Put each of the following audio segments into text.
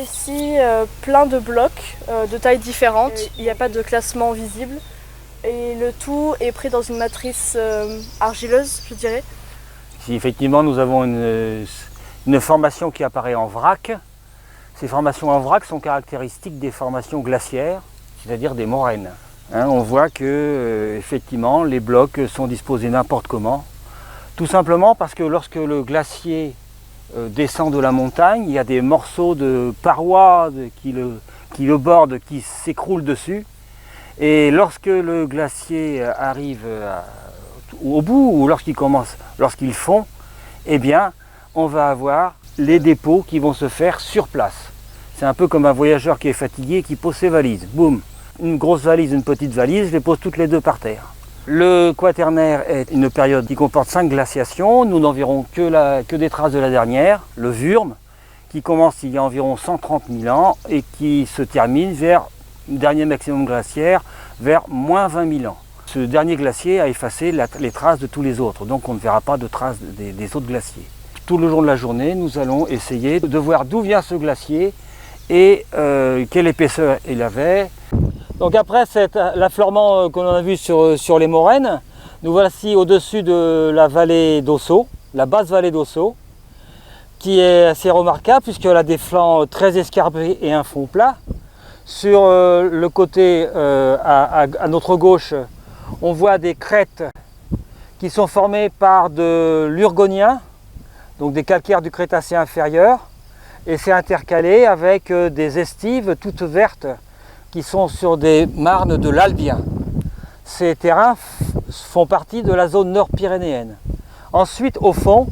ici plein de blocs de tailles différentes. Il n'y a pas de classement visible. Et le tout est pris dans une matrice argileuse, je dirais. Ici, effectivement, nous avons une formation qui apparaît en vrac. Ces formations en vrac sont caractéristiques des formations glaciaires, c'est-à-dire des moraines. On voit que, effectivement, les blocs sont disposés n'importe comment. Tout simplement parce que lorsque le glacier descend de la montagne, il y a des morceaux de parois qui le bordent, qui s'écroulent dessus. Et lorsque le glacier arrive au bout, ou lorsqu'il fond, eh bien, on va avoir les dépôts qui vont se faire sur place. C'est un peu comme un voyageur qui est fatigué et qui pose ses valises. Boum, une grosse valise, une petite valise, je les pose toutes les deux par terre. Le Quaternaire est une période qui comporte 5 glaciations. Nous n'en verrons que des traces de la dernière, le Wurm, qui commence il y a environ 130 000 ans et qui se termine vers le dernier maximum glaciaire, vers moins 20 000 ans. Ce dernier glacier a effacé les traces de tous les autres, donc on ne verra pas de traces des autres glaciers. Tout le long de la journée, nous allons essayer de voir d'où vient ce glacier et quelle épaisseur il avait. Donc après l'affleurement qu'on a vu sur les moraines, nous voici au-dessus de la vallée d'Ossau, la basse vallée d'Ossau, qui est assez remarquable puisqu'elle a des flancs très escarpés et un fond plat. Sur le côté à notre gauche, on voit des crêtes qui sont formées par de l'urgonien, donc des calcaires du Crétacé inférieur, et c'est intercalé avec des estives toutes vertes qui sont sur des marnes de l'Albien. Ces terrains font partie de la zone nord-pyrénéenne. Ensuite, au fond,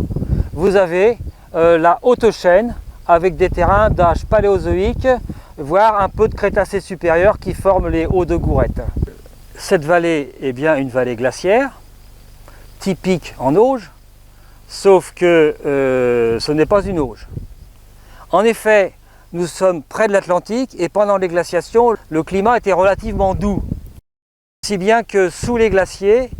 vous avez la haute chaîne avec des terrains d'âge paléozoïque, voire un peu de Crétacé supérieur qui forment les hauts de Gourette. Cette vallée est bien une vallée glaciaire, typique en Auge, sauf que ce n'est pas une auge. En effet, nous sommes près de l'Atlantique et pendant les glaciations, le climat était relativement doux. Si bien que sous les glaciers,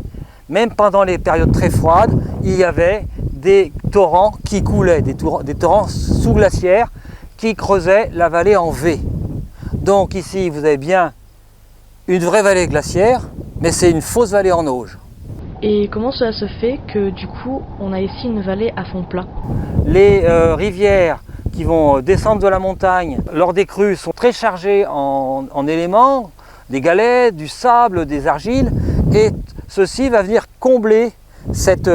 même pendant les périodes très froides, il y avait des torrents qui coulaient, des torrents sous-glaciaires qui creusaient la vallée en V. Donc ici, vous avez bien une vraie vallée glaciaire, mais c'est une fausse vallée en auge. Et comment cela se fait que du coup, on a ici une vallée à fond plat? Les rivières qui vont descendre de la montagne lors des crues sont très chargées en éléments, des galets, du sable, des argiles, et ceci va venir combler cette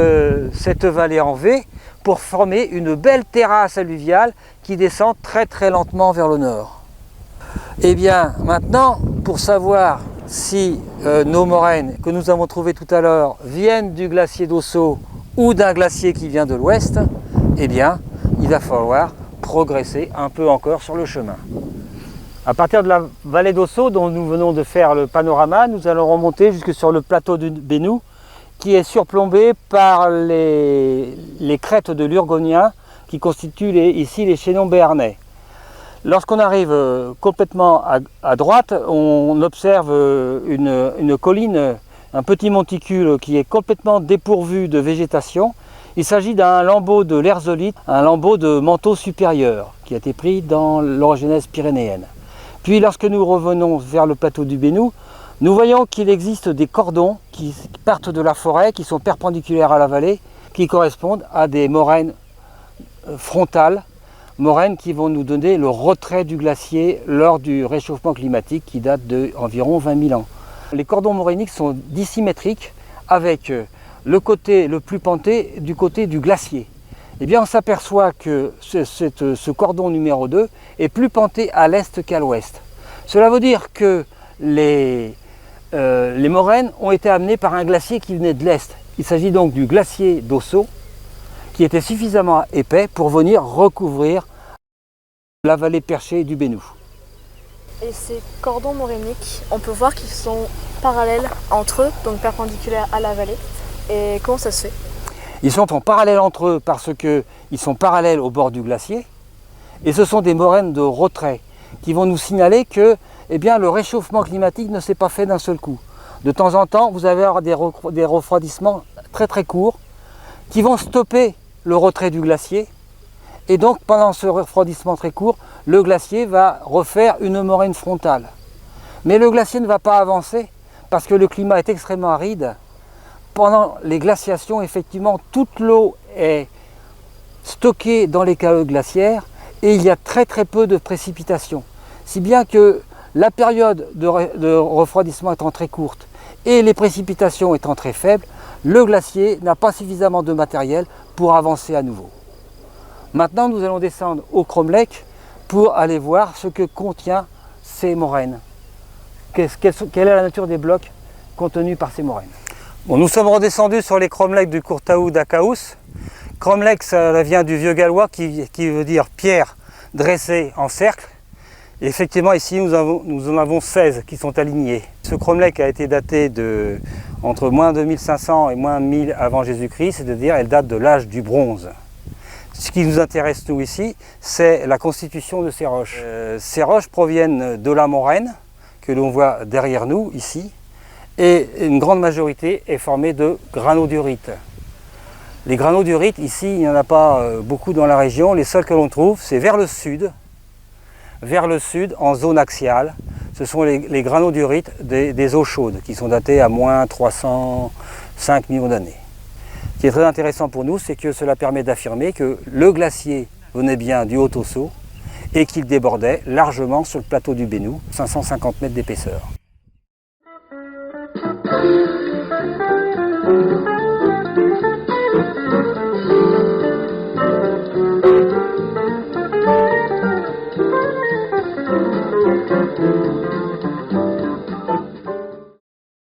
vallée en V pour former une belle terrasse alluviale qui descend très très lentement vers le nord. Et bien maintenant, pour savoir si nos moraines que nous avons trouvées tout à l'heure viennent du glacier d'Ossau ou d'un glacier qui vient de l'ouest, eh bien il va falloir progresser un peu encore sur le chemin. À partir de la vallée d'Ossau dont nous venons de faire le panorama, nous allons remonter jusque sur le plateau du Bénou qui est surplombé par les crêtes de l'Urgonien qui constituent ici les chaînons béarnais. Lorsqu'on arrive complètement à droite, on observe une colline, un petit monticule qui est complètement dépourvu de végétation. Il s'agit d'un lambeau de l'erzolite, un lambeau de manteau supérieur qui a été pris dans l'orogenèse pyrénéenne. Puis lorsque nous revenons vers le plateau du Bénou, nous voyons qu'il existe des cordons qui partent de la forêt, qui sont perpendiculaires à la vallée, qui correspondent à des moraines frontales, moraines qui vont nous donner le retrait du glacier lors du réchauffement climatique qui date d'environ 20 000 ans. Les cordons morainiques sont dissymétriques avec le côté le plus penté du côté du glacier. Eh bien, on s'aperçoit que ce cordon numéro 2 est plus penté à l'est qu'à l'ouest. Cela veut dire que les moraines ont été amenées par un glacier qui venait de l'est. Il s'agit donc du glacier d'Ossau qui était suffisamment épais pour venir recouvrir la vallée perchée du Bénou. Et ces cordons morainiques, on peut voir qu'ils sont parallèles entre eux, donc perpendiculaires à la vallée. Et comment ça se fait? Ils sont en parallèle entre eux parce qu'ils sont parallèles au bord du glacier. Et ce sont des moraines de retrait qui vont nous signaler que le réchauffement climatique ne s'est pas fait d'un seul coup. De temps en temps, vous allez avoir des refroidissements très très courts qui vont stopper le retrait du glacier Et donc pendant ce refroidissement très court, le glacier va refaire une moraine frontale. Mais le glacier ne va pas avancer parce que le climat est extrêmement aride. Pendant les glaciations, effectivement, toute l'eau est stockée dans les cahots glaciaires et il y a très peu de précipitations. Si bien que la période de refroidissement étant très courte et les précipitations étant très faibles, le glacier n'a pas suffisamment de matériel pour avancer à nouveau. Maintenant, nous allons descendre au Cromlech pour aller voir ce que contient ces moraines. Quelle est la nature des blocs contenus par ces moraines. Bon, nous sommes redescendus sur les cromlechs du Courtaou d'Akaous. Cromlech, ça vient du vieux gallois qui veut dire pierre dressée en cercle. Et effectivement, ici, nous en avons 16 qui sont alignés. Ce cromlech a été daté entre moins 2500 et moins 1000 avant Jésus-Christ, c'est-à-dire elle date de l'âge du bronze. Ce qui nous intéresse, nous, ici, c'est la constitution de ces roches. Ces roches proviennent de la moraine, que l'on voit derrière nous, ici, et une grande majorité est formée de granodurites. Les granodurites, ici, il n'y en a pas beaucoup dans la région. Les seuls que l'on trouve, c'est vers le sud, en zone axiale. Ce sont les granodurites des eaux chaudes, qui sont datées à moins 305 millions d'années. Ce qui est très intéressant pour nous, c'est que cela permet d'affirmer que le glacier venait bien du Haut-Ossau et qu'il débordait largement sur le plateau du Bénou, 550 mètres d'épaisseur.